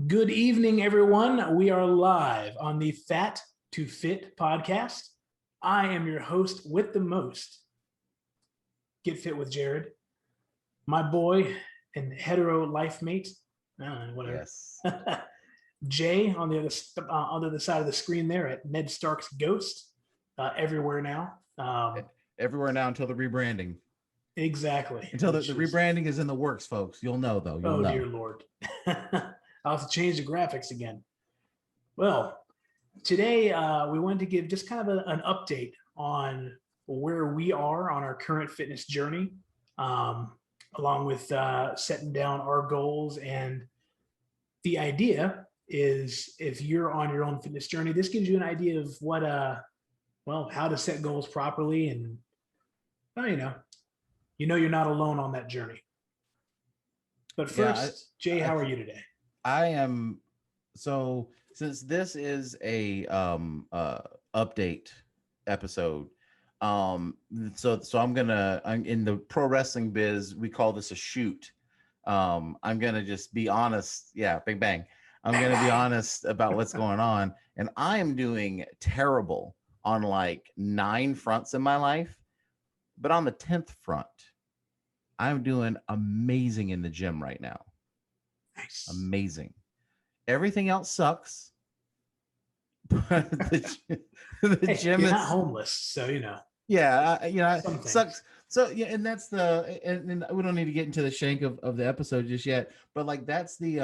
Good evening, everyone. We are live on the Fat to Fit podcast. I am your host with the most, Get Fit with Jared, my boy and hetero life mate, whatever. Yes. Jay on the other side of the screen there at Ned Stark's Ghost, everywhere now. Everywhere now until the rebranding. Exactly. Until the rebranding is in the works, folks. You'll know, though. You'll know. Dear Lord. I'll have to change the graphics again. Well, today we wanted to give just kind of an update on where we are on our current fitness journey, along with setting down our goals. And the idea is, if you're on your own fitness journey, this gives you an idea of what, how to set goals properly. And, you're not alone on that journey. But first, Jay, how are you today? I am. So since this is a update episode, so I'm in the pro wrestling biz, we call this a shoot. I'm gonna just be honest. Yeah, big bang. I'm gonna be honest about what's going on, and I am doing terrible on like 9 fronts in my life, but on the 10th front, I'm doing amazing in the gym right now. Nice. Amazing. Everything else sucks. But the gym you're is not homeless, so Yeah, sucks. So yeah, and that's and we don't need to get into the shank of the episode just yet, but like that's the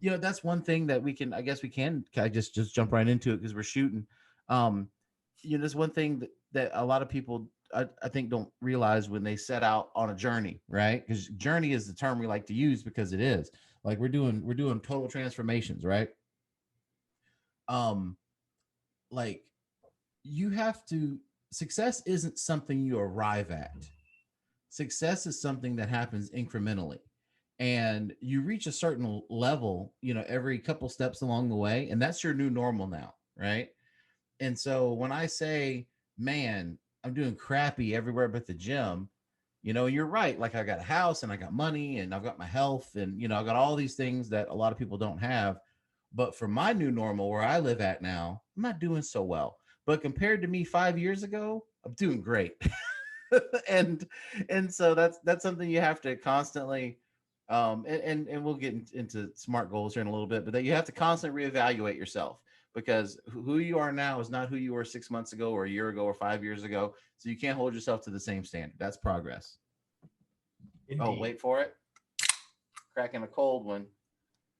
that's one thing that we can, I guess we can just jump right into it because we're shooting. There's one thing that a lot of people I think don't realize when they set out on a journey, right? Because journey is the term we like to use because it is. Like we're doing total transformations, right? Like you have to, success isn't something you arrive at. Success is something that happens incrementally. And you reach a certain level, every couple steps along the way, and that's your new normal now, right? And so when I say, man, I'm doing crappy everywhere but the gym, you're right. Like I got a house and I got money and I've got my health and, I've got all these things that a lot of people don't have. But for my new normal where I live at now, I'm not doing so well. But compared to me 5 years ago, I'm doing great. and so that's something you have to constantly, and we'll get into smart goals here in a little bit, but that you have to constantly reevaluate yourself. Because who you are now is not who you were 6 months ago or a year ago or 5 years ago. So you can't hold yourself to the same standard. That's progress. Indeed. Oh, wait for it. Cracking a cold one.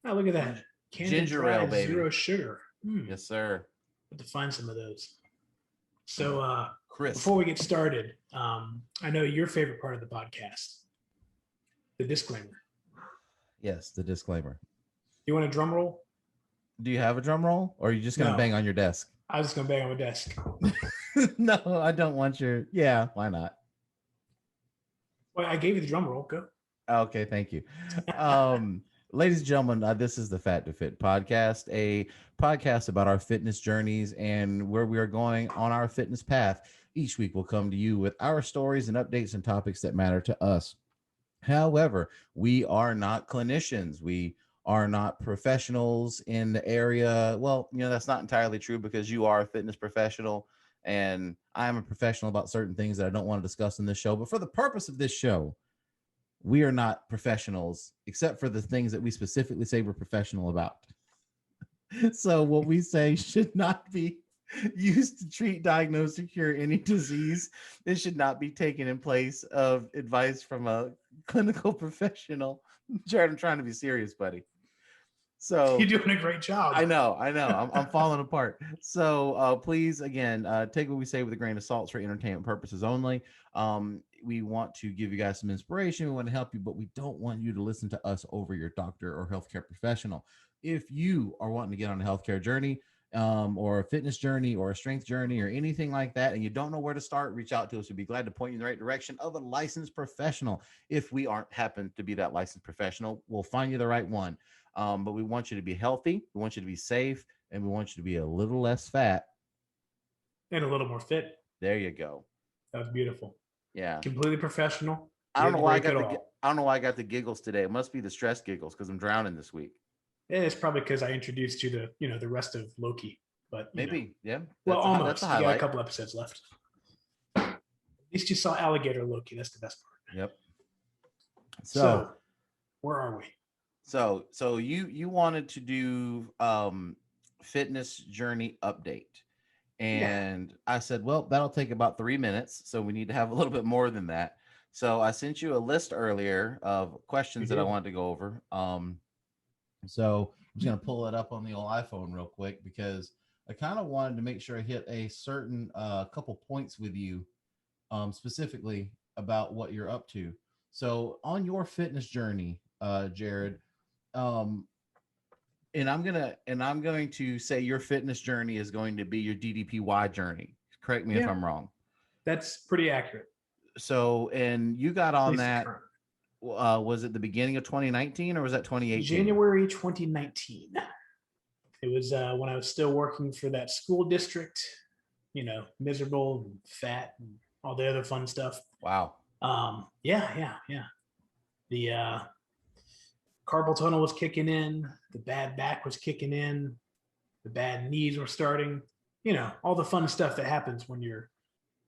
Oh, look at that. Ginger ale, baby. 0 sugar. Yes, sir. Have to find some of those. So, Chris, before we get started, I know your favorite part of the podcast, the disclaimer. Yes, the disclaimer. You want a drum roll? Do you have a drum roll, or are you just going to bang on your desk? I was just going to bang on my desk. No, I don't want your... Yeah, why not? Well, I gave you the drum roll. Go. Okay, thank you. Ladies and gentlemen, this is the Fat to Fit podcast, a podcast about our fitness journeys and where we are going on our fitness path. Each week we'll come to you with our stories and updates and topics that matter to us. However, we are not clinicians. We are not professionals in the area. Well, that's not entirely true because you are a fitness professional and I'm a professional about certain things that I don't want to discuss in this show. But for the purpose of this show, we are not professionals except for the things that we specifically say we're professional about. So what we say should not be used to treat, diagnose, or cure any disease. It should not be taken in place of advice from a clinical professional. Jared, I'm trying to be serious, buddy. So you're doing a great job. I know. I'm falling apart. So please, again, take what we say with a grain of salt for entertainment purposes only. We want to give you guys some inspiration. We want to help you, but we don't want you to listen to us over your doctor or healthcare professional. If you are wanting to get on a healthcare journey, or a fitness journey or a strength journey or anything like that, and you don't know where to start, reach out to us. We'd be glad to point you in the right direction of a licensed professional. If we aren't happen to be that licensed professional, we'll find you the right one. But we want you to be healthy. We want you to be safe, and we want you to be a little less fat and a little more fit. There you go. That was beautiful. Yeah. Completely professional. I don't know why I got the giggles today. It must be the stress giggles because I'm drowning this week. It's probably because I introduced you to, the rest of Loki, but Maybe, yeah. well, That's a almost. You got a highlight. couple episodes left. At least you saw alligator Loki. That's the best part. Yep. So, So, where are we? so you wanted to do fitness journey update. Yeah. And I said, well, that'll take about 3 minutes. So we need to have a little bit more than that. So I sent you a list earlier of You questions that I did. wanted to go over. So I'm just going to pull it up on the old iPhone real quick because I kind of wanted to make sure I hit a certain couple points with you specifically about what you're up to. So on your fitness journey, Jared, um, and I'm going to say your fitness journey is going to be your DDPY journey. Correct me if Yeah, I'm wrong. that's pretty accurate. So, and you got At on least the that. current. Was it the beginning of 2019 or was that 2018? January 2019. It was when I was still working for that school district, miserable and fat and all the other fun stuff. Wow. Yeah. The carpal tunnel was kicking in, the bad back was kicking in, the bad knees were starting, all the fun stuff that happens when you're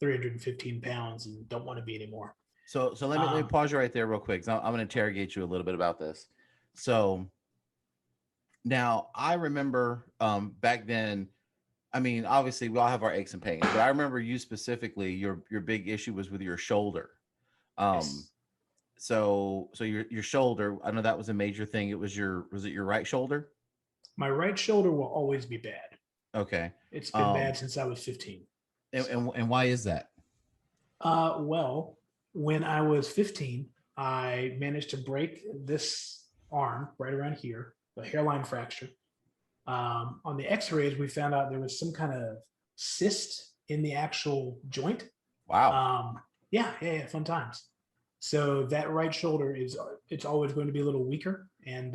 315 pounds and don't want to be anymore. So let me pause you right there real quick. I'm going to interrogate you a little bit about this. So now I remember back then. I mean, obviously we all have our aches and pains, but I remember you specifically. Your big issue was with your shoulder. Um, Yes. so your shoulder. I know that was a major thing. Was it your right shoulder? My right shoulder will always be bad. Okay. It's been Um, bad since I was 15. and, So, and and why is that? well, when I was 15, I managed to break this arm right around here, a hairline fracture. On the x-rays, we found out there was some kind of cyst in the actual joint. Wow. Um, yeah, fun times. So that right shoulder it's always going to be a little weaker, and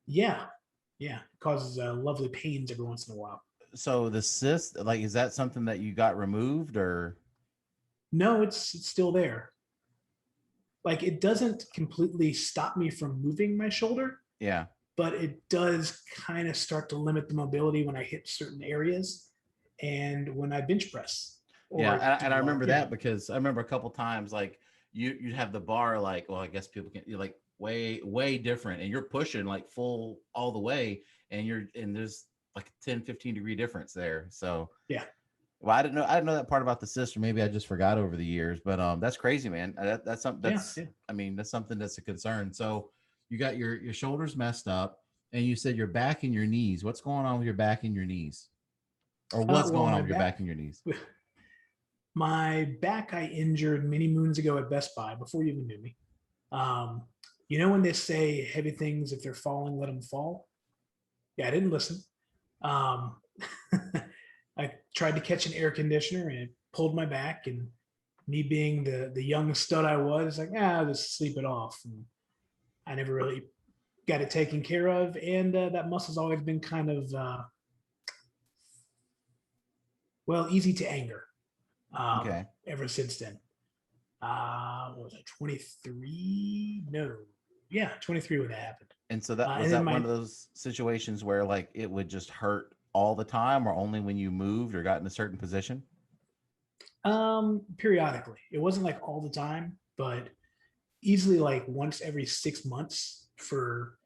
yeah, it causes lovely pains every once in a while. So the cyst, like, is that something that you got removed or? No, it's still there. Like it doesn't completely stop me from moving my shoulder, Yeah. but it does kind of start to limit the mobility when I hit certain areas and when I bench press Yeah, or and I do remember that because I remember a couple times like you'd have the bar like, well, I guess people can, you're like way different, and you're pushing like full all the way, and there's like a 10-15 degree difference there. So yeah. well, I didn't know that part about the sister. Maybe I just forgot over the years, but that's crazy, man. That's something Yeah, that's, yeah. I mean, that's something that's a concern. So you got your shoulders messed up, and you said your back and your knees. What's going on with your back and your knees, or what's Well, going on with your back and your knees? my back I injured many moons ago at Best Buy before you even knew me. Um, when they say heavy things, if they're falling, let them fall. Yeah, I didn't listen. Um, I tried to catch an air conditioner and it pulled my back. And me being the young stud I was, like, I'll just sleep it off. And I never really got it taken care of. And that muscle's always been kind of, easy to anger Okay. ever since then. What was I, 23? No. Yeah, 23 when that happened. And so that And was then that one my of those situations where like it would just hurt all the time, or only when you moved or got in a certain position? periodically. It wasn't like all the time, but easily like once every 6 months for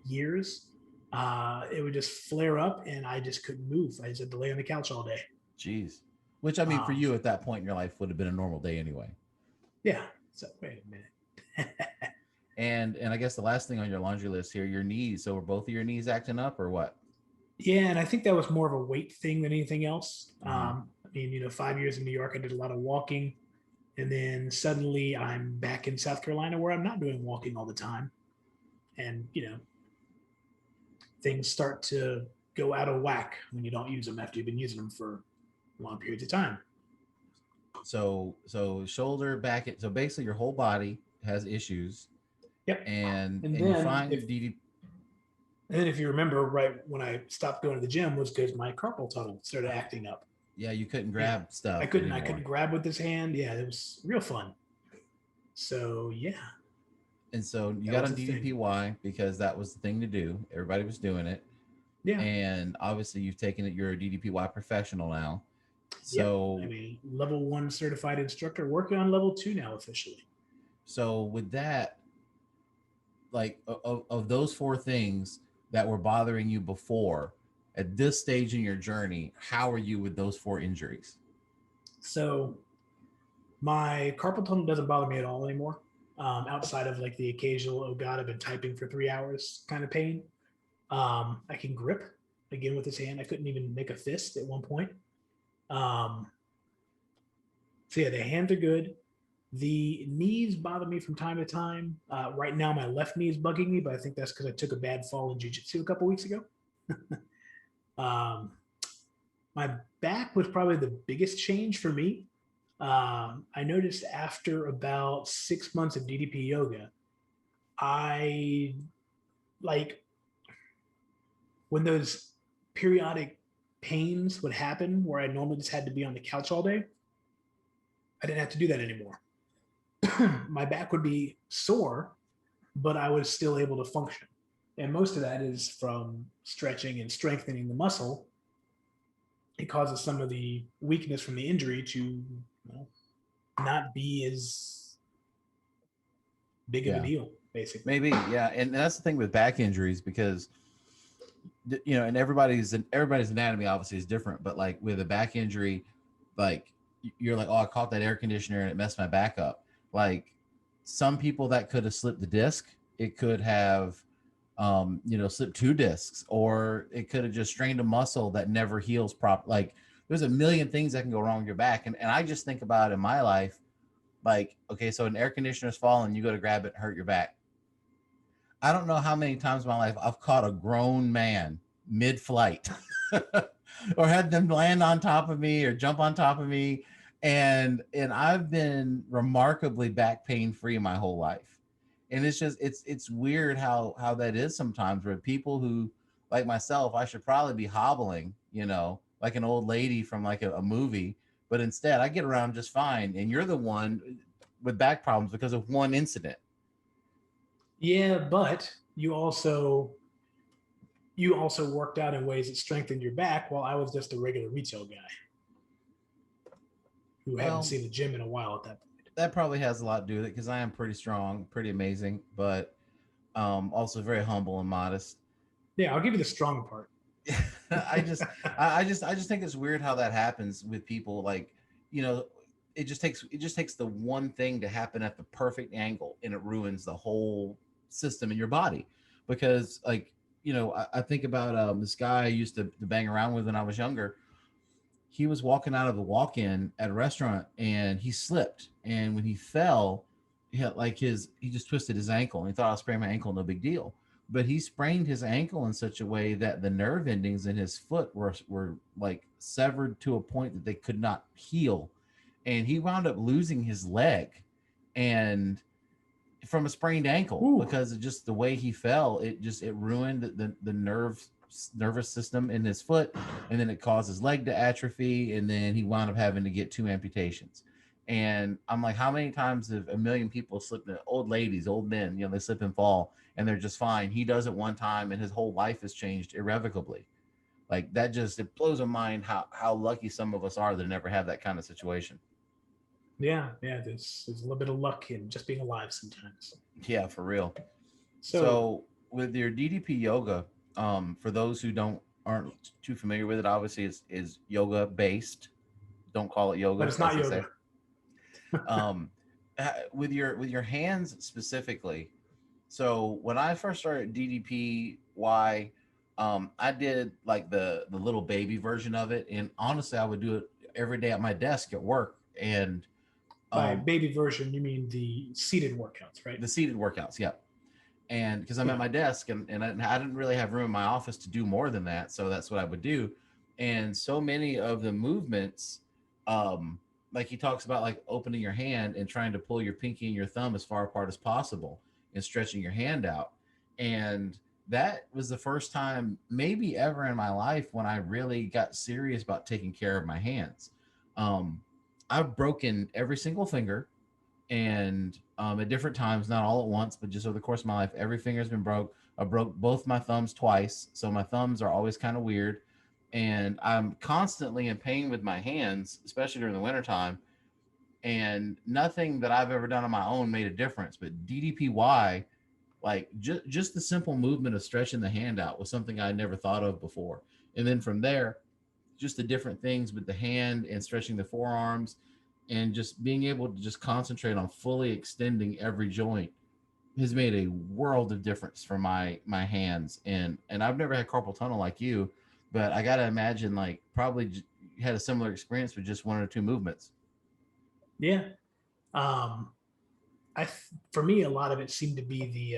years. It would just flare up and I just couldn't move. I just had to lay on the couch all day. Jeez. Which I mean, for Um, you at that point in your life would have been a normal day anyway. yeah. So wait a minute. And I guess the last thing on your laundry list here, your knees. So were both of your knees acting up or what? Yeah, and I think that was more of a weight thing than anything else. Mm-hmm. I mean, 5 years in New York, I did a lot of walking, and then suddenly I'm back in South Carolina where I'm not doing walking all the time, and things start to go out of whack when you don't use them after you've been using them for long periods of time. So shoulder, back, so basically your whole body has issues, Yep. and And you then find if and then if you remember, right when I stopped going to the gym was because my carpal tunnel started acting up. yeah, you couldn't Yeah, grab stuff I couldn't anymore. grab with this hand. Yeah, it was real fun. So yeah, And so you That got was on a thing. DDPY because that was the thing to do. Everybody was doing it. Yeah. And obviously you've taken it, you're a DDPY professional now. Yep. So I'm a level 1 certified instructor working on level 2 now officially. so with that, like of those four things that were bothering you before, at this stage in your journey, how are you with those four injuries? So my carpal tunnel doesn't bother me at all anymore. Outside of like the occasional, oh God, I've been typing for 3 hours kind of pain. I can grip again with this hand. I couldn't even make a fist at one point. Um, so yeah, the hands are good. The knees bother me from time to time. Right now, my left knee is bugging me, but I think that's because I took a bad fall in jujitsu a couple weeks ago. um, my back was probably the biggest change for me. I noticed after about 6 months of DDP yoga, I like when those periodic pains would happen where I normally just had to be on the couch all day. I didn't have to do that anymore. My back would be sore, but I was still able to function. And most of that is from stretching and strengthening the muscle. It causes some of the weakness from the injury to not be as big of a Yeah, deal, basically. maybe. Yeah, and that's the thing with back injuries because and everybody's anatomy obviously is different, but like with a back injury, like you're like, oh, I caught that air conditioner and it messed my back up. Like some people that could have slipped the disc, it could have slipped two discs, or it could have just strained a muscle that never heals like there's a million things that can go wrong with your back. And I just think about in my life, like, okay, so an air conditioner's falling, you go to grab it and hurt your back. I don't know how many times in my life I've caught a grown man mid-flight or had them land on top of me or jump on top of me, and I've been remarkably back pain free my whole life. And it's just it's weird how that is sometimes, where people who like myself, I should probably be hobbling, like an old lady from like a movie, but instead I get around just fine, and you're the one with back problems because of one incident. Yeah, but you also worked out in ways that strengthened your back while I was just a regular retail guy who hadn't Well, seen the gym in a while at that point. that probably has a lot to do with it because I am pretty strong, pretty amazing, but also very humble and modest. Yeah, I'll give you the strong part. I just, I just think it's weird how that happens with people. Like, you know, it just takes the one thing to happen at the perfect angle, and it ruins the whole system in your body. Because, like, I think about this guy I used to bang around with when I was younger. He was walking out of the walk-in at a restaurant and he slipped, and when he fell, he had like he just twisted his ankle, and he thought, I'll sprain my ankle, no big deal. But he sprained his ankle in such a way that the nerve endings in his foot were like severed to a point that they could not heal, and he wound up losing his leg, and from a sprained ankle, Ooh, because of just the way he fell. It ruined the nervous system in his foot, and then it caused his leg to atrophy, and then he wound up having to get two amputations. And I'm like, how many times have a million people slipped? Old ladies, old men, they slip and fall and they're just fine. He does it one time and his whole life has changed irrevocably. Like that, just it blows my mind how lucky some of us are that never have that kind of situation. yeah, yeah. There's a little bit of luck in just being alive sometimes. Yeah, for real. So So with your DDP yoga, for those who aren't too familiar with it, obviously is yoga based. Don't call it but yoga, it's as not they say. yoga. Um, with your hands specifically. So when I first started DDPY, I did like the little baby version of it, and honestly, I would do it every day at my desk at work, and By um, baby version, you mean the seated workouts, right? the seated workouts. Yeah, and because I'm at Yeah. my desk, and I didn't really have room in my office to do more than that, so that's what I would do. And so many of the movements, um like he talks about, like opening your hand and trying to pull your pinky and your thumb as far apart as possible and stretching your hand out. And that was the first time maybe ever in my life when I really got serious about taking care of my hands. um I've broken every single finger. and at different times, not all at once, but just over the course of my life, every finger's been broke. I broke both my thumbs twice, so my thumbs are always kind of weird, and I'm constantly in pain with my hands, especially during the wintertime. And nothing that I've ever done on my own made a difference, but DDPY, like just the simple movement of stretching the hand out was something I never thought of before. And then from there, just the different things with the hand and stretching the forearms and just being able to just concentrate on fully extending every joint has made a world of difference for my hands. And I've never had carpal tunnel like you, but I got to imagine like probably had a similar experience with just one or two movements. Yeah. Um, for me, a lot of it seemed to be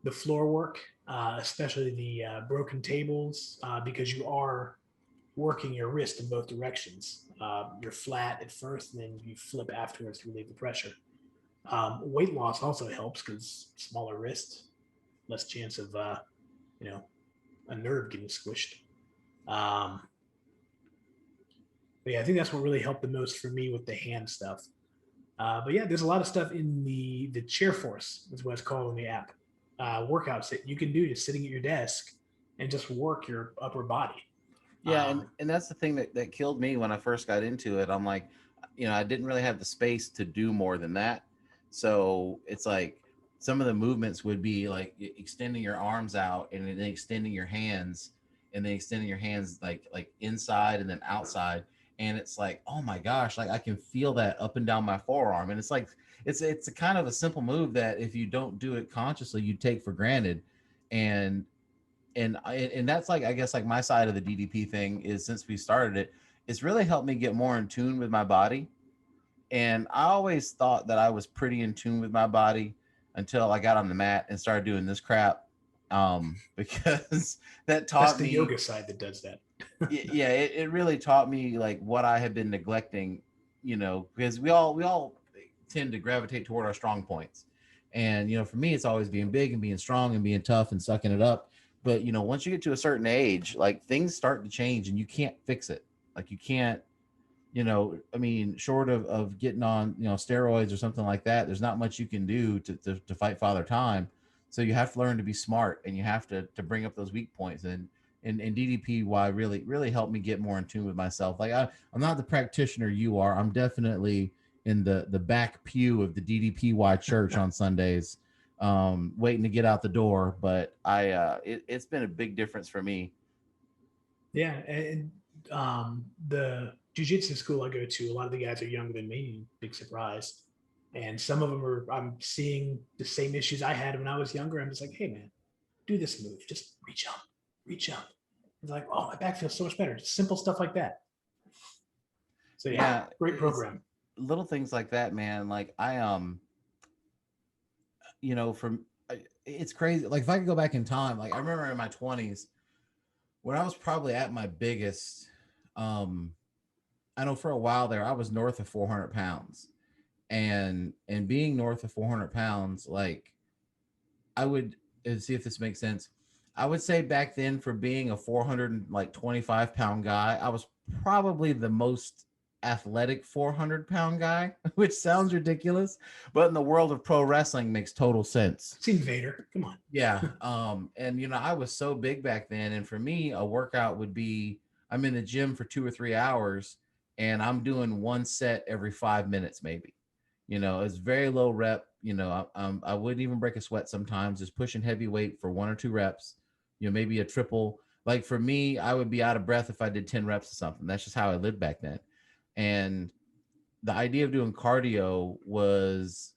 the floor work, especially the broken tables, because you are working your wrist in both directions. You're flat at first, and then you flip afterwards to relieve the pressure. Weight loss also helps because smaller wrist, less chance of you know a nerve getting squished. Um, but yeah, I think that's what really helped the most for me with the hand stuff. But yeah, there's a lot of stuff in the chair force is what it's called in the app. Workouts that you can do just sitting at your desk and just work your upper body. Yeah, Um, and that's the thing that killed me when I first got into it. I'm like, I didn't really have the space to do more than that. So it's like some of the movements would be like extending your arms out and then extending your hands and then extending your hands like inside and then outside. And it's like, oh my gosh, like I can feel that up and down my forearm. And it's like it's a kind of a simple move that if you don't do it consciously, you take for granted. And and that's like I guess like my side of the DDP thing is since we started it, it's really helped me get more in tune with my body. And I always thought that I was pretty in tune with my body until I got on the mat and started doing this crap. Because that that's taught the me, yoga side that does that. yeah, it really taught me like what I had been neglecting, because we all tend to gravitate toward our strong points. And for me, it's always being big and being strong and being tough and sucking it up. But once you get to a certain age, like things start to change and you can't fix it. Like you can't, I mean, short of getting on, steroids or something like that, there's not much you can do to fight father time. So you have to learn to be smart and you have to bring up those weak points. And DDPY really helped me get more in tune with myself. Like I'm not the practitioner you are. I'm definitely in the back pew of the DDPY church on Sundays, waiting to get out the door. But it's been a big difference for me. Yeah, and the jujitsu school I go to, a lot of the guys are younger than me. Big surprise. And some of them are. I'm seeing the same issues I had when I was younger. I'm just like, hey man, do this move. Just reach up. It's like, oh, my back feels so much better. Just simple stuff like that. So yeah, Yeah, great it's program. little things like that, man. Like from it's crazy. Like if I could go back in time, like I remember in my 20s when I was probably at my biggest. um I know for a while there I was north of 400 pounds, and being north of 400 pounds, like I would see if this makes sense. I would say back then, for being a 425-pound guy, I was probably the most athletic 400-pound guy, which sounds ridiculous, but in the world of pro wrestling makes total sense. Seen Vader. Come on. Yeah. And I was so big back then. And for me, a workout would be I'm in the gym for 2 or 3 hours and I'm doing one set every 5 minutes, maybe. It's very low rep. I wouldn't even break a sweat sometimes, just pushing heavy weight for 1 or 2 reps, maybe a triple. Like for me, I would be out of breath if I did 10 reps of something. That's just how I lived back then. And the idea of doing cardio was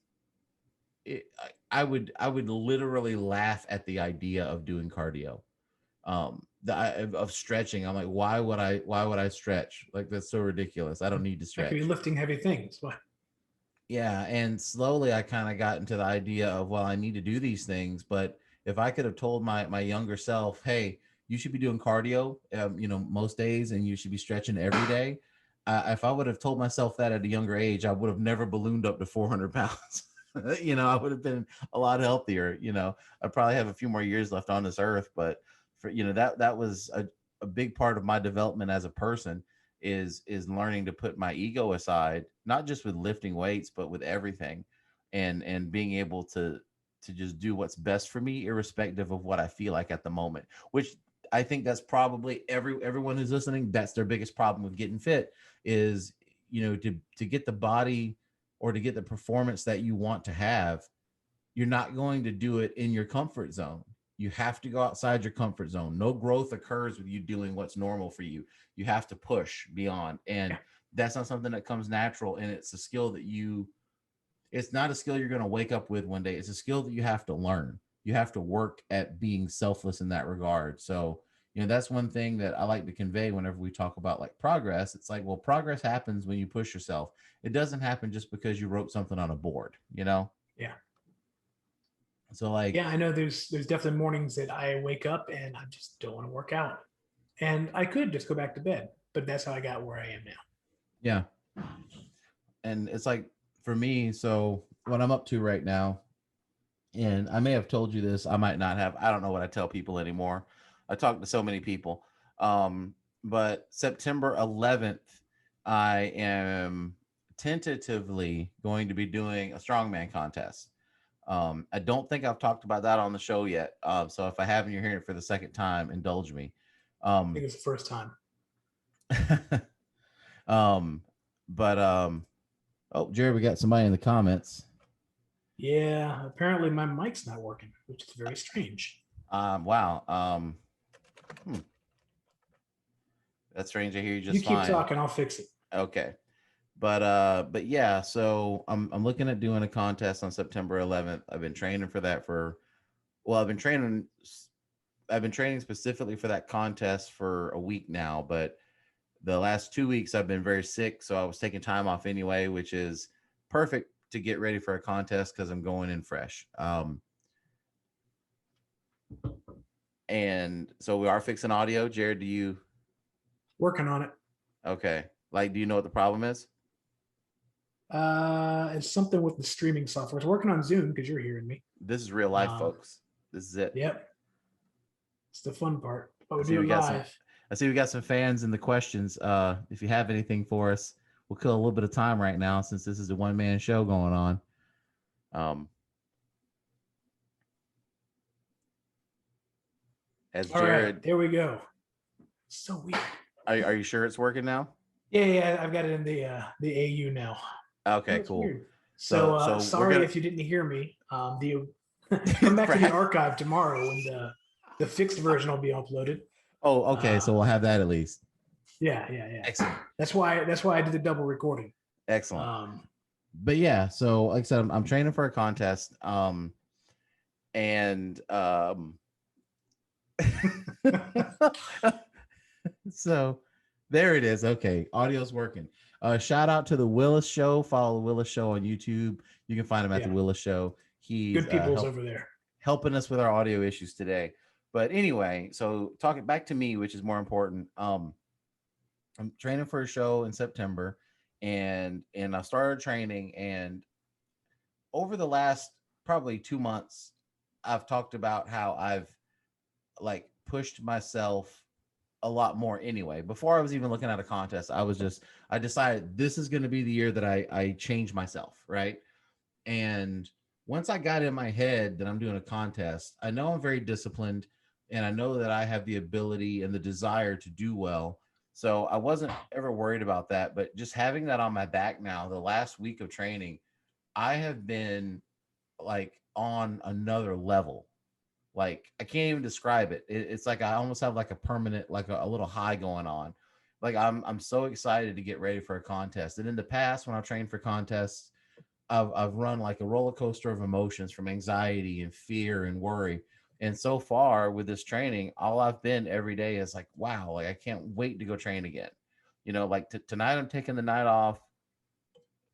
I would literally laugh at the idea of doing cardio, of stretching. I'm like, why would I stretch? Like that's so ridiculous. I don't need to That could be stretch. lifting heavy things. What? Yeah, and slowly I kind of got into the idea of, well, I need to do these things. But if I could have told my younger self, hey, you should be doing cardio, most days, and you should be stretching every day. If I would have told myself that at a younger age, I would have never ballooned up to 400 pounds. I would have been a lot healthier. I probably have a few more years left on this earth, but for that was a big part of my development as a person. is learning to put my ego aside, not just with lifting weights, but with everything, and being able to just do what's best for me, irrespective of what I feel like at the moment. Which I think that's probably everyone who's listening. That's their biggest problem with getting fit is, to get the body or to get the performance that you want to have. You're not going to do it in your comfort zone. You have to go outside your comfort zone. No growth occurs with you doing what's normal for you. You have to push beyond. And that's not something that comes natural. And it's a skill that it's not a skill you're going to wake up with one day. It's a skill that you have to learn. You have to work at being selfless in that regard. So, that's one thing that I like to convey whenever we talk about like progress. It's like, well, progress happens when you push yourself. It doesn't happen just because you wrote something on a board, Yeah. So like, yeah, I know there's definitely mornings that I wake up and I just don't want to work out. And I could just go back to bed, but that's how I got where I am now. Yeah. And it's like for me, so what I'm up to right now, and I may have told you this, I might not have. I don't know what I tell people anymore. I talk to so many people. But September 11th, I am tentatively going to be doing a strongman contest. I don't think I've talked about that on the show yet. So if I haven't, you're hearing it for the second time, indulge me. I think it's the first time. But oh, Jared, we got somebody in the comments. Yeah, apparently my mic's not working, which is very strange. Wow. That's strange. I hear you just you keep fine. talking, I'll fix it. Okay. But yeah, so I'm looking at doing a contest on September 11th. I've been training for that I've been training specifically for that contest for a week now, but the last 2 weeks I've been very sick, so I was taking time off anyway, which is perfect to get ready for a contest because I'm going in fresh. And so we are fixing audio. Jared, do you working on it? Okay. Like, do you know what the problem is? It's something with the streaming software. It's working on Zoom because you're hearing me. This is real life, folks. This is it. Yep. It's the fun part. But we're I see doing live. I see we got some fans in the questions. If you have anything for us, we'll kill a little bit of time right now since this is a one-man show going on. As All Jared, right, there we go. So weird. Are you sure it's working now? Yeah, I've got it in the AU now. Okay, cool. Weird. So sorry if you didn't hear me. Come back to the archive tomorrow when the fixed version will be uploaded. Oh, okay. So we'll have that at least. Yeah. Excellent. That's why I did the double recording. Excellent. But yeah, so like I said, I'm training for a contest. So there it is. Okay, audio's working. Shout out to the Willis Show. Follow the Willis Show on YouTube. You can find him at the Willis Show. He's good people's over there helping us with our audio issues today. But anyway, so talking back to me, which is more important. I'm training for a show in September, and I started training, and over the last probably 2 months, I've talked about how I've like pushed myself a lot more anyway. Before I was even looking at a contest, I decided this is going to be the year that I change myself, right? And once I got in my head that I'm doing a contest, I know I'm very disciplined and I know that I have the ability and the desire to do well. So I wasn't ever worried about that, but just having that on my back now, the last week of training, I have been like on another level. Like I can't even describe it. It's like I almost have like a permanent, like a little high going on. Like I'm so excited to get ready for a contest. And in the past, when I've trained for contests, I've run like a roller coaster of emotions from anxiety and fear and worry. And so far with this training, all I've been every day is like, wow, like I can't wait to go train again. Like tonight I'm taking the night off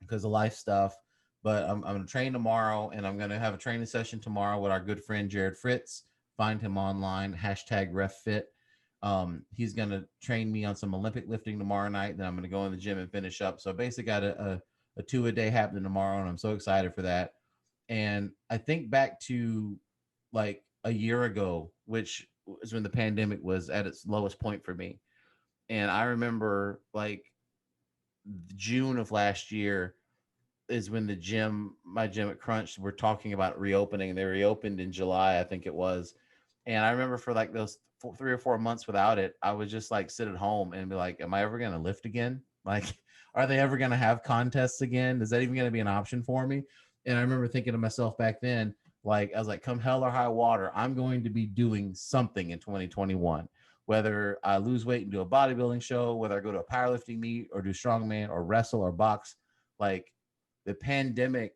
because of life stuff. But I'm going to train tomorrow, and I'm going to have a training session tomorrow with our good friend Jared Fritz. Find him online, #RefFit. He's going to train me on some Olympic lifting tomorrow night. Then I'm going to go in the gym and finish up. So basically got a 2-a-day happening tomorrow, and I'm so excited for that. And I think back to like a year ago, which is when the pandemic was at its lowest point for me. And I remember like June of last year is when my gym at Crunch, were talking about reopening. They reopened in July, I think it was. And I remember for like those 3 or 4 months without it, I would just like sit at home and be like, am I ever going to lift again? Like, are they ever going to have contests again? Is that even going to be an option for me? And I remember thinking to myself back then, like, I was like, come hell or high water, I'm going to be doing something in 2021. Whether I lose weight and do a bodybuilding show, whether I go to a powerlifting meet or do strongman or wrestle or box, like the pandemic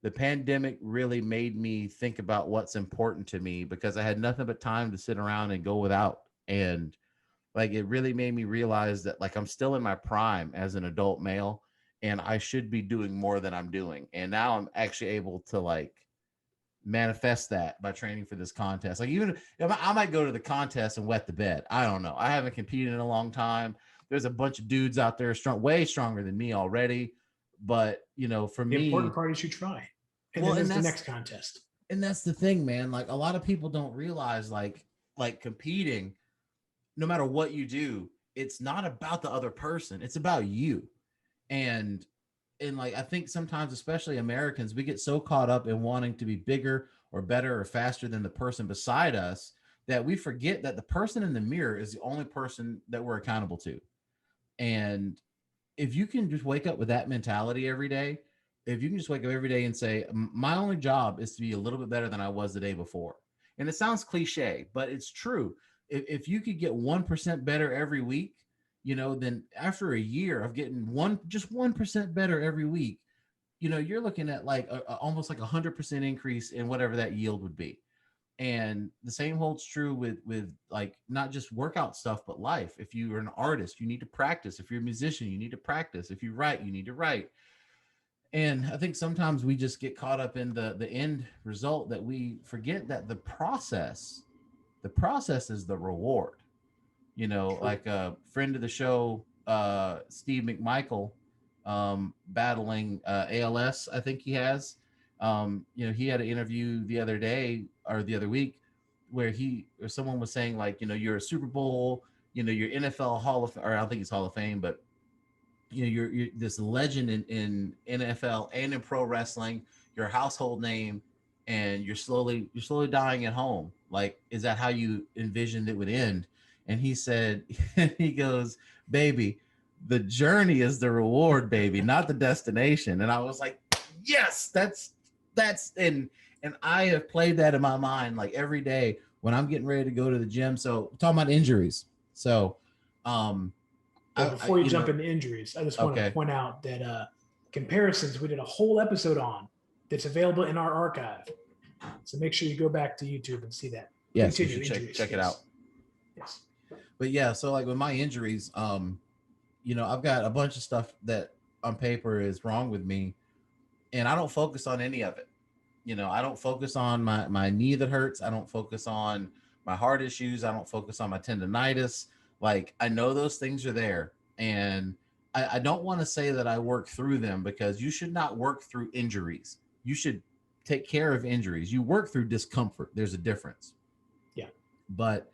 the pandemic really made me think about what's important to me because I had nothing but time to sit around and go without. And like it really made me realize that like I'm still in my prime as an adult male and I should be doing more than I'm doing. And now I'm actually able to like manifest that by training for this contest. Like even I might go to the contest and wet the bed. I don't know. I haven't competed in a long time. There's a bunch of dudes out there strong, way stronger than me already. But for The important me, part is you try. And well, then there's the next contest. and that's the thing, man. Like a lot of people don't realize, like competing, no matter what you do, it's not about the other person. It's about you. And like I think sometimes, especially Americans, we get so caught up in wanting to be bigger or better or faster than the person beside us that we forget that the person in the mirror is the only person that we're accountable to. And if you can just wake up with that mentality every day, if you can just wake up every day and say, my only job is to be a little bit better than I was the day before. And it sounds cliche, but it's true. If you could get 1% better every week, then after a year of getting just 1% better every week, you're looking at like almost like 100% increase in whatever that yield would be. And the same holds true with like not just workout stuff but life. If you're an artist, you need to practice. If you're a musician, you need to practice. If you write, you need to write. And I think sometimes we just get caught up in the end result that we forget that the process is the reward. True. Like a friend of the show, Steve McMichael, battling ALS, I think he has. He had an interview the other day or the other week where someone was saying like, you're a Super Bowl, you're NFL Hall of, or I don't think it's Hall of Fame, but you're this legend in NFL and in pro wrestling. You're a household name, and you're slowly dying at home. Like, is that how you envisioned it would end? And he said, he goes, baby, the journey is the reward, baby, not the destination. And I was like, yes, that's and I have played that in my mind like every day when I'm getting ready to go to the gym. So talking about injuries. So um Well, I before you you jump know into injuries, I just want to okay. point out that comparisons we did a whole episode on that's available in our archive. So make sure you go back to YouTube and see that. Yes, you Continue should check injuries. check it out. Yes. Yes. But yeah, so like with my injuries, I've got a bunch of stuff that on paper is wrong with me, and I don't focus on any of it. I don't focus on my knee that hurts. I don't focus on my heart issues. I don't focus on my tendonitis. Like I know those things are there, and I don't want to say that I work through them because you should not work through injuries. You should take care of injuries. You work through discomfort. There's a difference. Yeah. But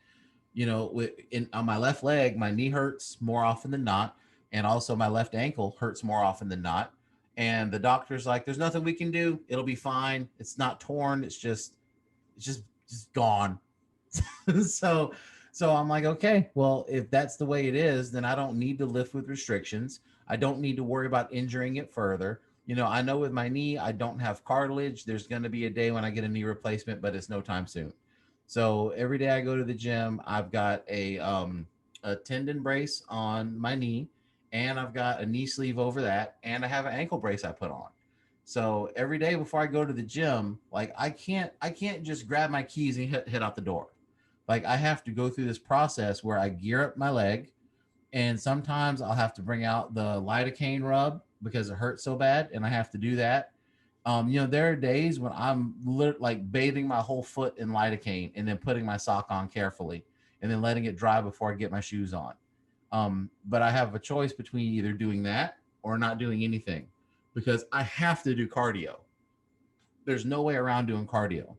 on my left leg, my knee hurts more often than not, and also my left ankle hurts more often than not. And the doctor's like, "There's nothing we can do. It'll be fine. It's not torn. It's just gone." so so I'm like, okay, well, if that's the way it is, then I don't need to lift with restrictions. I don't need to worry about injuring it further. I know with my knee, I don't have cartilage. There's going to be a day when I get a knee replacement, but it's no time soon. So every day I go to the gym, I've got a tendon brace on my knee, and I've got a knee sleeve over that, and I have an ankle brace I put on. So every day before I go to the gym, like I can't just grab my keys and hit out the door. Like I have to go through this process where I gear up my leg, and sometimes I'll have to bring out the lidocaine rub because it hurts so bad, and I have to do that. There are days when I'm like bathing my whole foot in lidocaine and then putting my sock on carefully and then letting it dry before I get my shoes on. But I have a choice between either doing that or not doing anything because I have to do cardio. There's no way around doing cardio.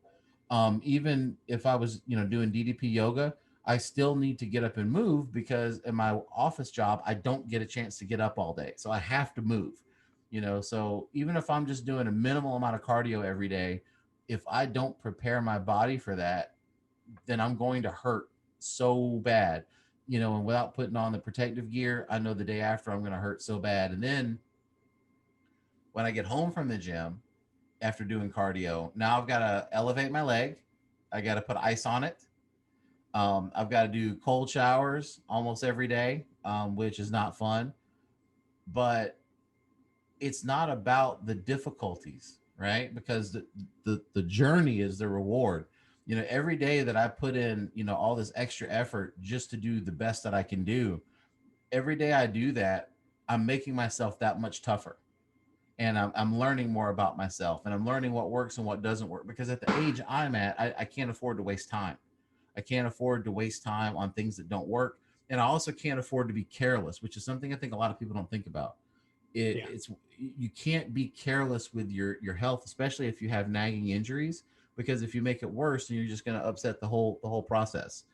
Even if I was, doing DDP yoga, I still need to get up and move because in my office job, I don't get a chance to get up all day. So I have to move, So even if I'm just doing a minimal amount of cardio every day, if I don't prepare my body for that, then I'm going to hurt so bad, and without putting on the protective gear, I know the day after I'm going to hurt so bad. And then when I get home from the gym after doing cardio, now I've got to elevate my leg. I got to put ice on it. I've got to do cold showers almost every day, which is not fun. But it's not about the difficulties, right? Because the journey is the reward. Every day that I put in, all this extra effort just to do the best that I can do, every day I do that, I'm making myself that much tougher. And I'm learning more about myself, and I'm learning what works and what doesn't work, because at the age I'm at, I can't afford to waste time. I can't afford to waste time on things that don't work. And I also can't afford to be careless, which is something I think a lot of people don't think about. Yeah. It's you can't be careless with your health, especially if you have nagging injuries, because if you make it worse, then you're just going to upset the whole process.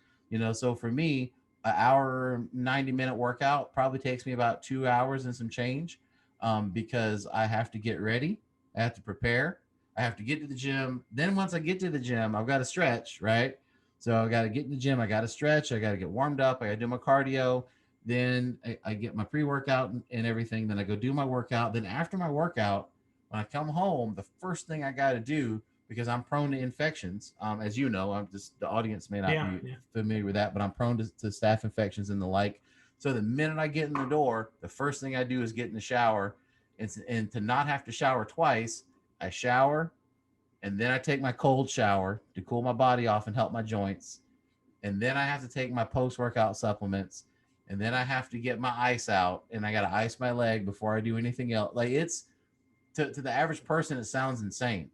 So for me, an hour 90-minute workout probably takes me about 2 hours and some change, because I have to get ready, I have to prepare, I have to get to the gym. Then once I get to the gym, I've got to stretch, right? So I got to get in the gym, I got to stretch, I got to get warmed up, I got to do my cardio. Then I get my pre-workout and everything. Then I go do my workout. Then after my workout, when I come home, the first thing I got to do, because I'm prone to infections, as you know, the audience may not Yeah. be Yeah. familiar with that, but I'm prone to staph infections and the like. So the minute I get in the door, the first thing I do is get in the shower, and to not have to shower twice, I shower, and then I take my cold shower to cool my body off and help my joints. And then I have to take my post-workout supplements, and then I have to get my ice out, and I got to ice my leg before I do anything else. Like, it's to the average person, it sounds insane.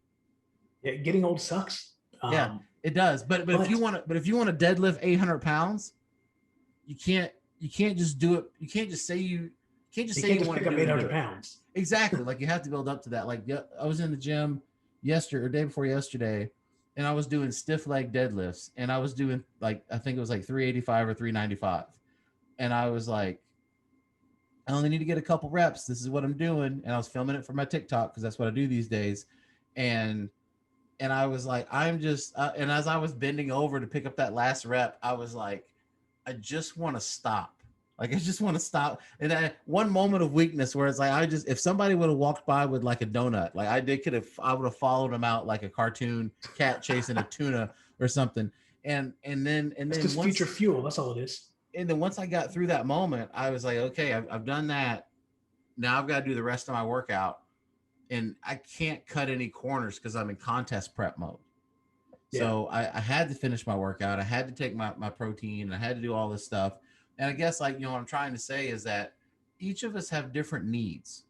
Yeah. Getting old sucks. Yeah, it does. But if But you want to deadlift 800 pounds, you can't just do it. You can't just you say can't you just want pick to up do it and do 800 it. pounds. Exactly. Like, you have to build up to that. Like, I was in the gym yesterday or day before yesterday, and I was doing stiff leg deadlifts, and I was doing, like, I think it was like 385 or 395. And I was like, I only need to get a couple reps. This is what I'm doing. And I was filming it for my TikTok, because that's what I do these days. And I was like, I'm just, and as I was bending over to pick up that last rep, I was like, I just want to stop. Like, I just want to stop. And one moment of weakness where it's like, if somebody would have walked by with like a donut, like I would have followed them out like a cartoon cat chasing a tuna or something. That's just future fuel. That's all it is. And then once I got through that moment, I was like, okay, I've done that. Now I've got to do the rest of my workout, and I can't cut any corners because I'm in contest prep mode. Yeah. So I had to finish my workout. I had to take my protein. I had to do all this stuff. And I guess, like, what I'm trying to say is that each of us have different needs.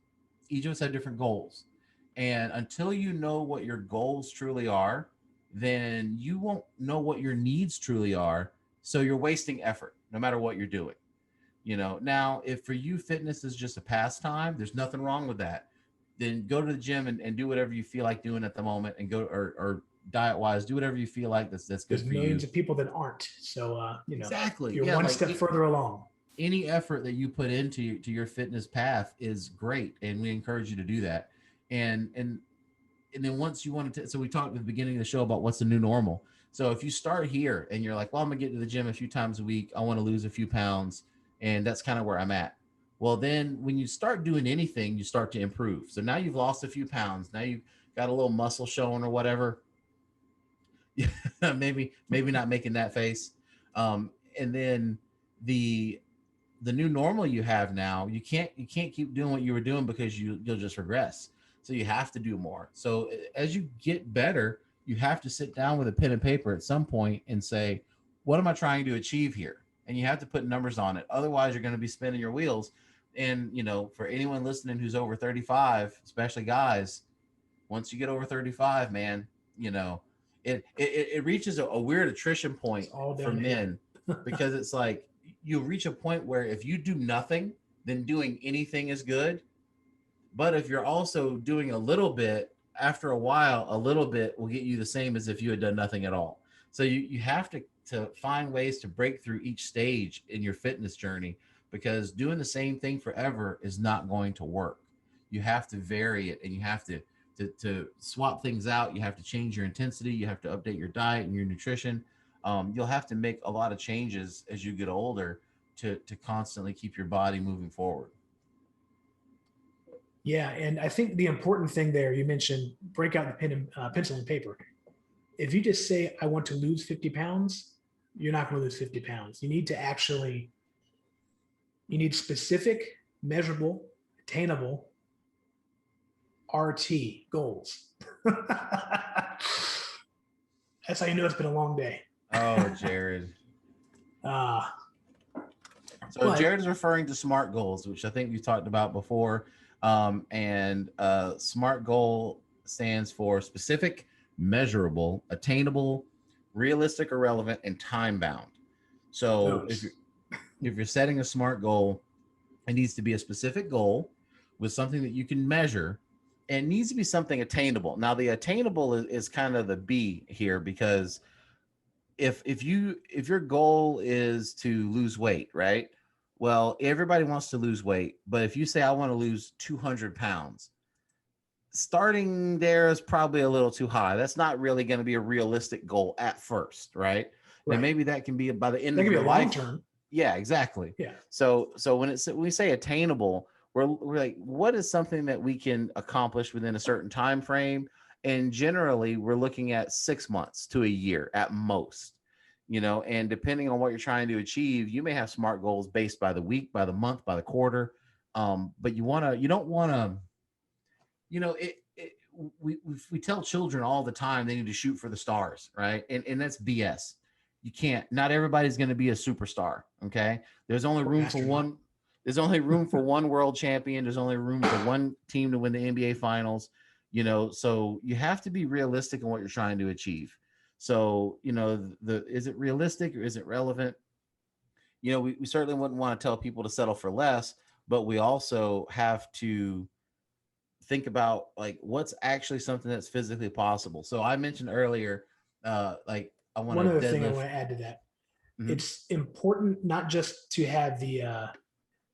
Each of us have different goals. And until you know what your goals truly are, then you won't know what your needs truly are. So you're wasting effort no matter what you're doing. Now, if for you fitness is just a pastime, there's nothing wrong with that. Then go to the gym and do whatever you feel like doing at the moment, and go or diet wise, do whatever you feel like that's good There's for millions you. of people that aren't. So, Exactly. you're Yeah. one Like, step further along. any effort that you put into your fitness path is great, and we encourage you to do that. And then once you want to, so we talked at the beginning of the show about what's the new normal. So if you start here and you're like, well, I'm gonna get to the gym a few times a week, I want to lose a few pounds, and that's kind of where I'm at. Well, then when you start doing anything, you start to improve. So now you've lost a few pounds, now you've got a little muscle showing or whatever. maybe not making that face. And then the new normal you have now, you can't keep doing what you were doing, because you'll just regress. So you have to do more. So as you get better, you have to sit down with a pen and paper at some point and say, what am I trying to achieve here? And you have to put numbers on it. Otherwise, you're going to be spinning your wheels. And for anyone listening who's over 35, especially guys, once you get over 35, man, it reaches a weird attrition point It's all for downhill. men, because it's like you'll reach a point where if you do nothing, then doing anything is good. But if you're also doing a little bit, after a while, a little bit will get you the same as if you had done nothing at all. So you have to to find ways to break through each stage in your fitness journey, because doing the same thing forever is not going to work. You have to vary it, and you have to swap things out. You have to change your intensity. You have to update your diet and your nutrition. You'll have to make a lot of changes as you get older to constantly keep your body moving forward. Yeah, and I think the important thing there, you mentioned break out the pencil and paper. If you just say, I want to lose 50 pounds, you're not going to lose 50 pounds. You need to actually, you need specific, measurable, attainable RT goals. That's how you know it's been a long day. Oh, Jared. Uh, So but Jared is referring to SMART goals, which I think we talked about before. And SMART goal stands for specific, measurable, attainable, realistic or relevant, and time bound. So those. if you're setting a SMART goal, it needs to be a specific goal with something that you can measure. And it needs to be something attainable. Now, the attainable is kind of the B here, because if your goal is to lose weight, right? Well, everybody wants to lose weight, but if you say I want to lose 200 pounds, starting there is probably a little too high. That's not really going to be a realistic goal at first, right? Now Right. maybe that can be by the end That of can be your a long life. term. Yeah, exactly. Yeah. So when we say attainable, we're like, what is something that we can accomplish within a certain time frame? And generally, we're looking at 6 months to a year at most. And depending on what you're trying to achieve, you may have SMART goals based by the week, by the month, by the quarter. But you don't want to, we tell children all the time they need to shoot for the stars, right? And that's BS. You can't. Not everybody's going to be a superstar. Okay, there's only room for one. There's only room for one world champion. There's only room for one team to win the NBA finals. So you have to be realistic in what you're trying to achieve. So is it realistic or is it relevant? We certainly wouldn't want to tell people to settle for less, but we also have to think about like what's actually something that's physically possible. So I mentioned earlier, like I want One to other thing I deadlift. want to add to that, Mhm. it's important not just to have the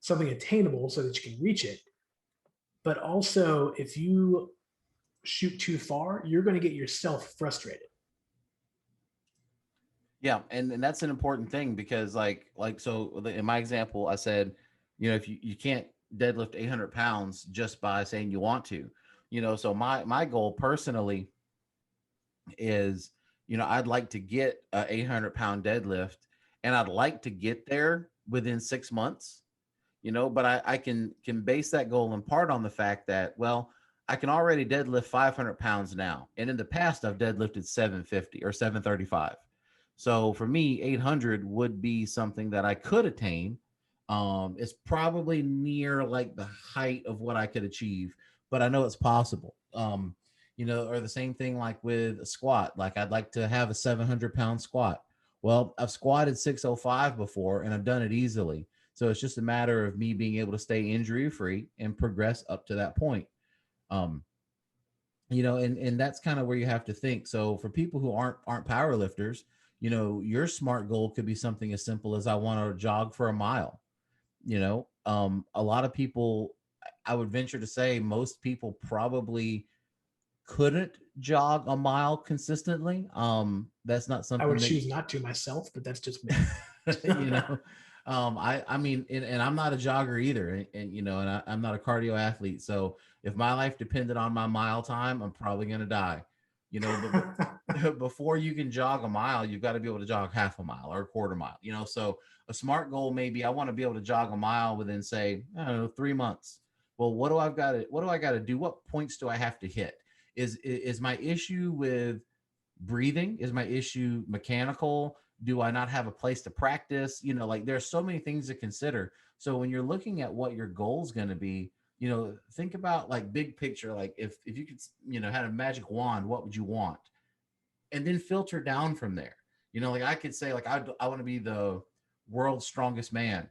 something attainable so that you can reach it, but also if you shoot too far, you're going to get yourself frustrated. Yeah, and that's an important thing, because so in my example, I said, if you can't deadlift 800 pounds just by saying you want to, so my goal personally is, I'd like to get a 800-pound deadlift, and I'd like to get there within 6 months, but I can base that goal in part on the fact that, well, I can already deadlift 500 pounds now. And in the past, I've deadlifted 750 or 735. So for me, 800 would be something that I could attain. It's probably near like the height of what I could achieve, but I know it's possible. Or the same thing like with a squat. Like I'd like to have a 700-pound squat. Well, I've squatted 605 before and I've done it easily. So it's just a matter of me being able to stay injury free and progress up to that point. And that's kind of where you have to think. So for people who aren't power lifters, your SMART goal could be something as simple as I want to jog for a mile. A lot of people, I would venture to say most people probably couldn't jog a mile consistently. That's not I something would that choose not to myself, but that's just me. you know I mean, and I'm not a jogger either, and I'm not a cardio athlete, so if my life depended on my mile time, I'm probably going to die. But before you can jog a mile, you've got to be able to jog half a mile or a quarter mile. So a SMART goal maybe I want to be able to jog a mile within, say, I don't know, 3 months. Well, what do I got to do? What points do I have to hit? Is my issue with breathing? Is my issue mechanical? Do I not have a place to practice? Like there's so many things to consider. So when you're looking at what your goal is going to be, think about like big picture. Like if you could, had a magic wand, what would you want? And then filter down from there. Like I could say like, I want to be the world's strongest man.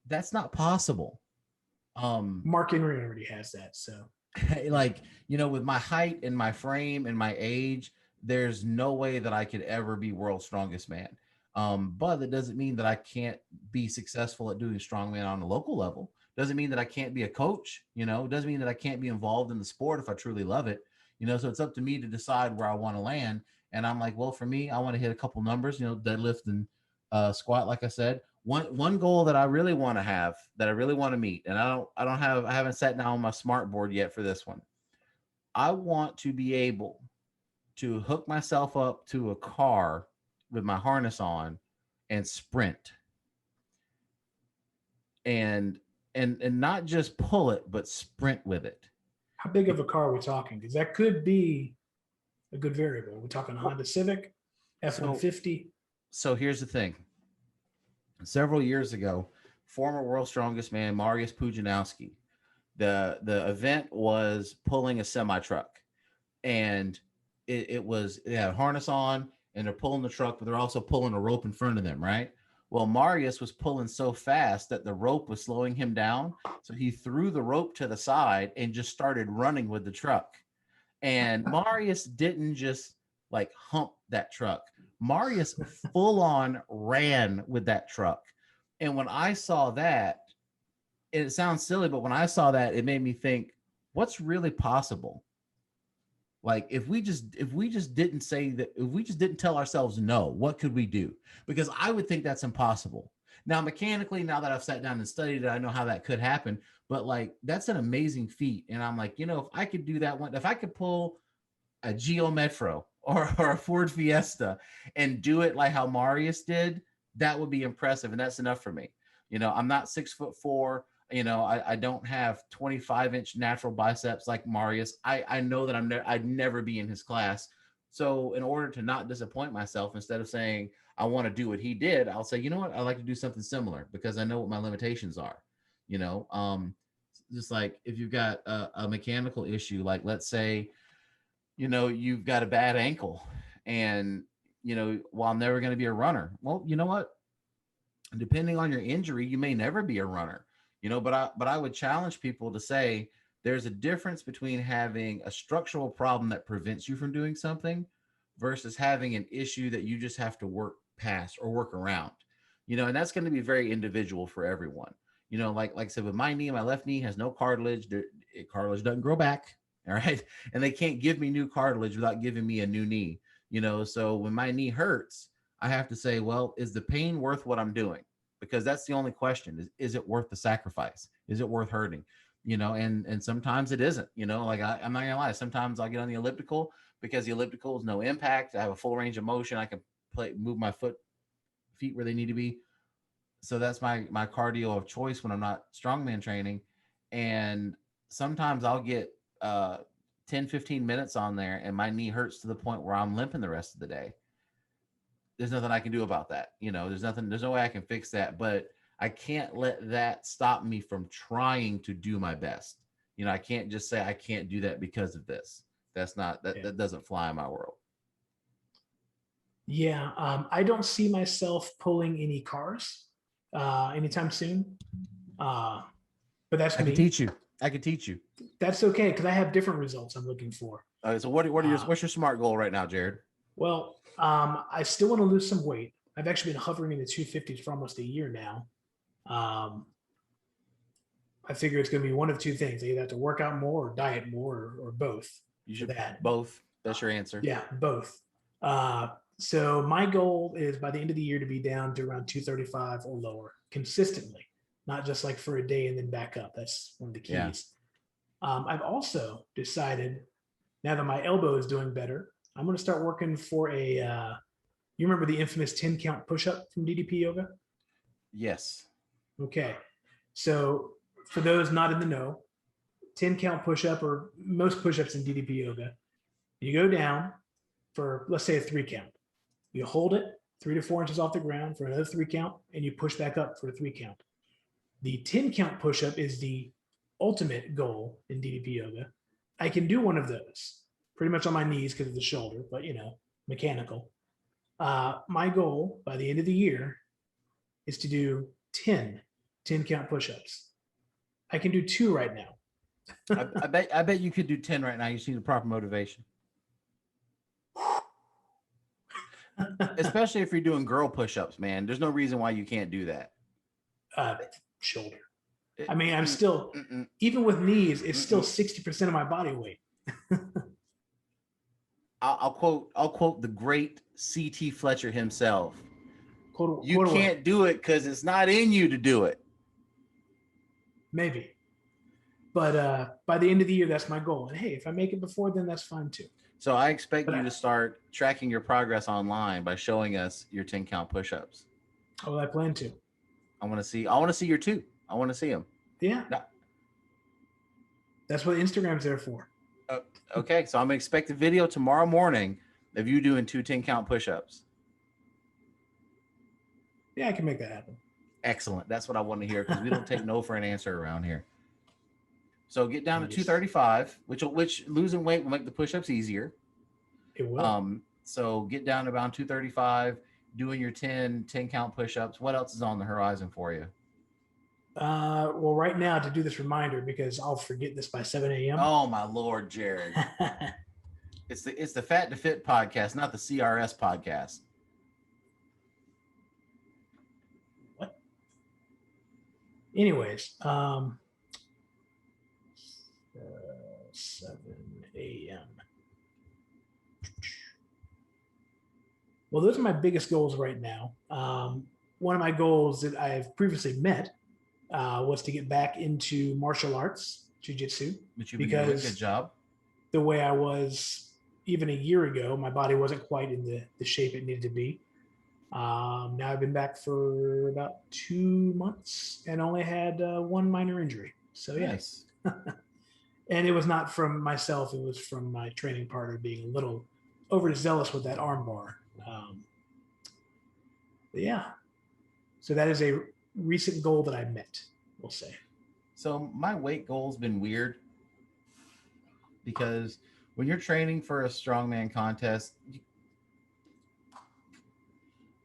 That's not possible. Mark Henry already has that. So like, with my height and my frame and my age, there's no way that I could ever be world's strongest man. But that doesn't mean that I can't be successful at doing strongman on a local level. Doesn't mean that I can't be a coach. Doesn't mean that I can't be involved in the sport if I truly love it. So it's up to me to decide where I want to land. And I'm like, well, for me, I want to hit a couple numbers, deadlift and squat. Like I said, one goal that I really want to have, that I really want to meet, and I haven't sat down on my smart board yet for this one. I want to be able to hook myself up to a car with my harness on and sprint, and not just pull it, but sprint with it. How big of a car are we talking? Because that could be a good variable. We're talking Honda Civic, F-150. So here's the thing. Several years ago, former world's strongest man Mariusz Pudzianowski, the event was pulling a semi truck, and it had a harness on, and they're pulling the truck, but they're also pulling a rope in front of them, right? Well, Mariusz was pulling so fast that the rope was slowing him down, so he threw the rope to the side and just started running with the truck. And Mariusz didn't just like hump that truck. Mariusz full on ran with that truck. And when I saw that, it sounds silly, but when I saw that, it made me think, what's really possible? Like if we just didn't say that, if we just didn't tell ourselves no, what could we do? Because I would think that's impossible. Now, mechanically, now that I've sat down and studied it, I know how that could happen. But like that's an amazing feat. And I'm like, if I could do that one, if I could pull a Geo Metro or a Ford Fiesta and do it like how Mariusz did, that would be impressive. And that's enough for me. I'm not 6'4". I don't have 25-inch natural biceps like Mariusz. I know that I'd never be in his class. So in order to not disappoint myself, instead of saying I want to do what he did, I'll say, you know what, I'd like to do something similar because I know what my limitations are. Just like if you've got a mechanical issue, like let's say, you've got a bad ankle and, well, I'm never going to be a runner. Well, you know what? Depending on your injury, you may never be a runner. But I would challenge people to say there's a difference between having a structural problem that prevents you from doing something versus having an issue that you just have to work past or work around, and that's going to be very individual for everyone. Like I said, with my knee, my left knee has no cartilage. Cartilage doesn't grow back. All right. And they can't give me new cartilage without giving me a new knee, so when my knee hurts, I have to say, well, is the pain worth what I'm doing? Because that's the only question is it worth the sacrifice? Is it worth hurting? And sometimes it isn't, like I'm not gonna lie. Sometimes I'll get on the elliptical because the elliptical is no impact. I have a full range of motion. I can move my feet where they need to be. So that's my cardio of choice when I'm not strongman training. And sometimes I'll get 10-15 minutes on there and my knee hurts to the point where I'm limping the rest of the day. There's nothing I can do about that. There's no way I can fix that, but I can't let that stop me from trying to do my best. I can't just say I can't do that because of this. That doesn't fly in my world. Yeah. I don't see myself pulling any cars anytime soon. But that's I can teach you. That's okay. Cause I have different results I'm looking for. So what's your SMART goal right now, Jared? Well, I still want to lose some weight. I've actually been hovering in the 250s for almost a year now. I figure it's going to be one of two things. I either have to work out more or diet more or both. You should both. That's your answer. Yeah, both. So my goal is by the end of the year to be down to around 235 or lower consistently, not just like for a day and then back up. That's one of the keys. Yeah. I've also decided now that my elbow is doing better, I'm going to start working for you remember the infamous 10 count push-up from DDP Yoga? Yes. Okay. So for those not in the know, 10 count push-up or most push-ups in DDP Yoga, you go down for, let's say, a 3 count. You hold it 3 to 4 inches off the ground for another 3 count, and you push back up for a 3 count. The 10 count push-up is the ultimate goal in DDP Yoga. I can do one of those pretty much on my knees because of the shoulder, but mechanical. My goal by the end of the year is to do 10 count push-ups. I can do 2 right now. I bet you could do 10 right now. You just need the proper motivation. Especially if you're doing girl push-ups, man. There's no reason why you can't do that. Shoulder. It- I mean, I'm mm-mm, still, mm-mm, even with knees, it's still mm-mm. 60% of my body weight. I'll quote the great C.T. Fletcher himself. You Quote away. can't do it because it's not in you to do it. Maybe. But by the end of the year, that's my goal. And hey, if I make it before then, that's fine too. So I expect But you to start tracking your progress online by showing us your 10 count push-ups. I plan to. I want to see your two. I want to see them. Yeah. No. That's what Instagram's there for. Okay, so I'm gonna expect a video tomorrow morning of you doing 10 count push-ups. Yeah, I can make that happen. Excellent. That's what I want to hear because we don't take no for an answer around here. So get down to Nice. 235, which losing weight will make the push-ups easier. It will. So get down to about 235, doing your 10 count push-ups. What else is on the horizon for you? Well, right now to do this reminder because I'll forget this by 7 a.m. Oh my Lord, Jared. It's the Fat to Fit podcast, not the CRS podcast. What? Anyways, 7 a.m. Well, those are my biggest goals right now. One of my goals that I've previously met was to get back into martial arts, jiu-jitsu. But you've been doing a because good job. the way I was even a year ago, my body wasn't quite in the shape it needed to be. Now I've been back for about 2 months and only had one minor injury. So yeah, Nice. and it was not from myself; it was from my training partner being a little overzealous with that arm bar. But yeah, so that is a recent goal that I met. We'll say. So my weight goal's been weird because when you're training for a strongman contest,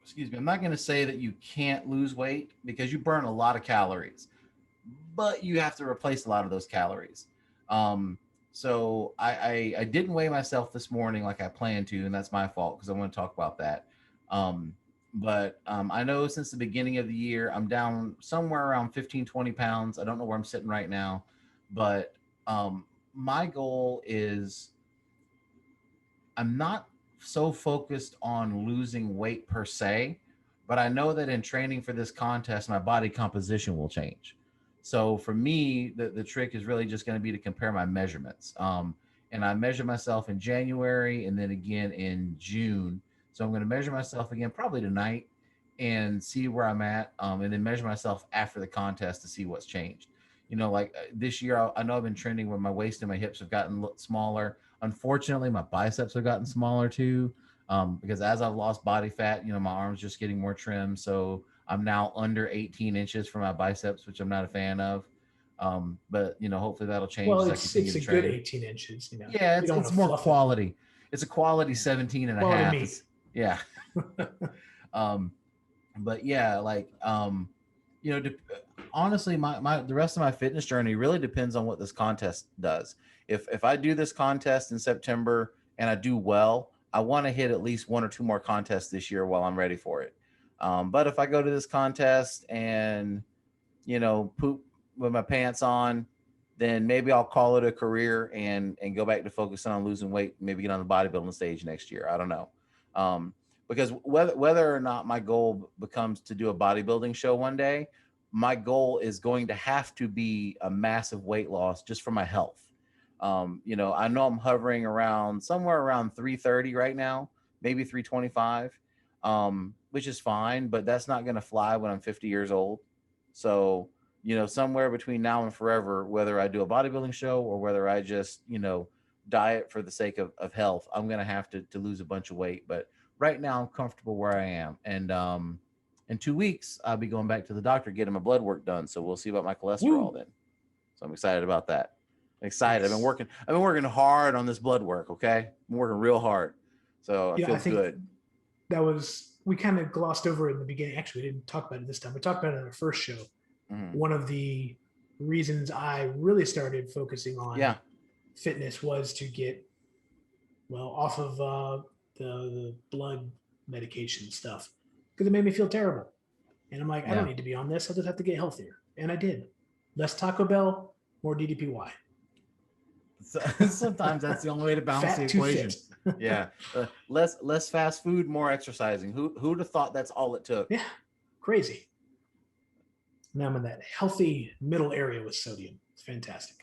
excuse me, I'm not going to say that you can't lose weight because you burn a lot of calories, but you have to replace a lot of those calories. So I didn't weigh myself this morning like I planned to, and that's my fault because I want to talk about that. But I know since the beginning of the year, I'm down somewhere around 15, 20 pounds. I don't know where I'm sitting right now, but my goal is I'm not so focused on losing weight per se, but I know that in training for this contest, my body composition will change. So for me, the trick is really just going to be to compare my measurements. And I measure myself in January and then again in June. So I'm going to measure myself again probably tonight and see where I'm at, and then measure myself after the contest to see what's changed. You know, like this year, I know I've been trending where my waist and my hips have gotten smaller. Unfortunately, my biceps have gotten smaller too, because as I've lost body fat, you know, my arms just getting more trim. So I'm now under 18 inches for my biceps, which I'm not a fan of. But you know, hopefully that'll change Well, as I it's continue a to good train. 18 inches. You know, Yeah, you don't want it's to more fluff it. quality. It's a quality 17 and a Quality half. meat. Yeah. But yeah, like you know, honestly, my the rest of my fitness journey really depends on what this contest does. If I do this contest in September and I do well, I want to hit at least one or two more contests this year while I'm ready for it. But if I go to this contest and you know poop with my pants on, then maybe I'll call it a career and go back to focusing on losing weight, maybe get on the bodybuilding stage next year. I don't know. Because whether or not my goal becomes to do a bodybuilding show one day, my goal is going to have to be a massive weight loss just for my health. You know, I know I'm hovering around somewhere around 330 right now, maybe 325, which is fine, but that's not going to fly when I'm 50 years old. So, you know, somewhere between now and forever, whether I do a bodybuilding show or whether I just, you know, diet for the sake of health, I'm going to have to lose a bunch of weight. But right now I'm comfortable where I am. And in 2 weeks, I'll be going back to the doctor, getting my blood work done. So we'll see about my cholesterol then. So I'm excited about that. I'm excited. Nice. I've been working hard on this blood work. Okay. I'm working real hard. So I feel good. That was, we kind of glossed over it in the beginning. Actually, we didn't talk about it this time. We talked about it in our first show. Mhm. One of the reasons I really started focusing on fitness was to get, well, off of the blood medication stuff because it made me feel terrible. And I'm like, I don't Yeah. need to be on this. I just have to get healthier. And I did. Less Taco Bell, more DDPY. So, sometimes that's the only way to balance the Fat to equation. fit. Yeah. Less fast food, more exercising. Who'd have thought that's all it took? Yeah, crazy. Now I'm in that healthy middle area with sodium. It's fantastic.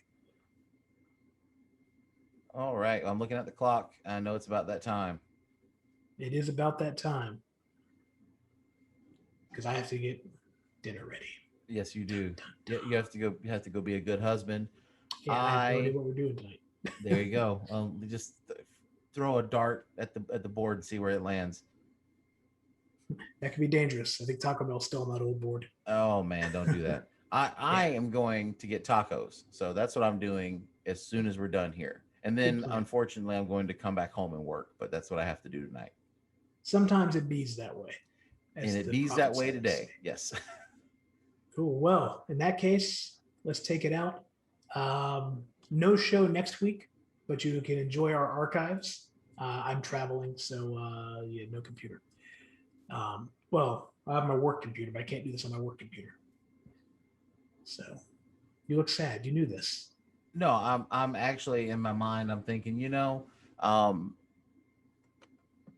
All right. I'm looking at the clock. I know it's about that time. It is about that time because I have to get dinner ready. Yes, you do. You have to go. You have to go be a good husband. Yeah, I have no idea what we're doing tonight. There you go. Just throw a dart at the board and see where it lands. That could be dangerous. I think Taco Bell's still on that old board. Oh man, don't do that. I am going to get tacos, so that's what I'm doing as soon as we're done here. And then, plan. unfortunately, I'm going to come back home and work. But that's what I have to do tonight. Sometimes it bees that way. And it bees that way today. Yes. Cool. Well, in that case, let's take it out. No show next week, but you can enjoy our archives. I'm traveling, so yeah, no computer. Well, I have my work computer, but I can't do this on my work computer. So you look sad. You knew this. No, I'm actually in my mind. I'm thinking,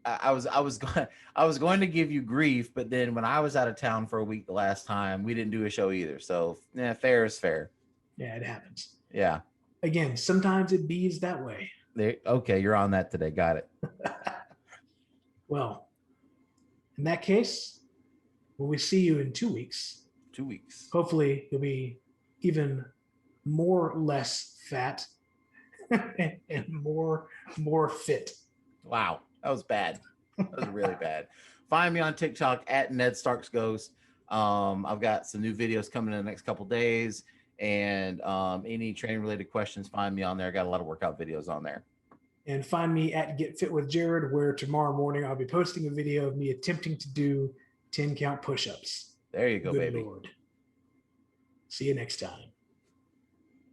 I was going to give you grief, but then when I was out of town for a week the last time, we didn't do a show either. So yeah, fair is fair. Yeah, it happens. Yeah. Again, sometimes it bees that way. Okay, you're on that today. Got it. Well, in that case, when we see you in 2 weeks, 2 weeks. hopefully you'll be even more less fat and more fit. Wow, that was bad. That was really bad. Find me on TikTok at Ned Starks Goes. I've got some new videos coming in the next couple days, and any training related questions, find me on there. I got a lot of workout videos on there. And find me at Get Fit with Jared, where tomorrow morning I'll be posting a video of me attempting to do 10 count push-ups. There you go, Good baby. Lord. See you next time.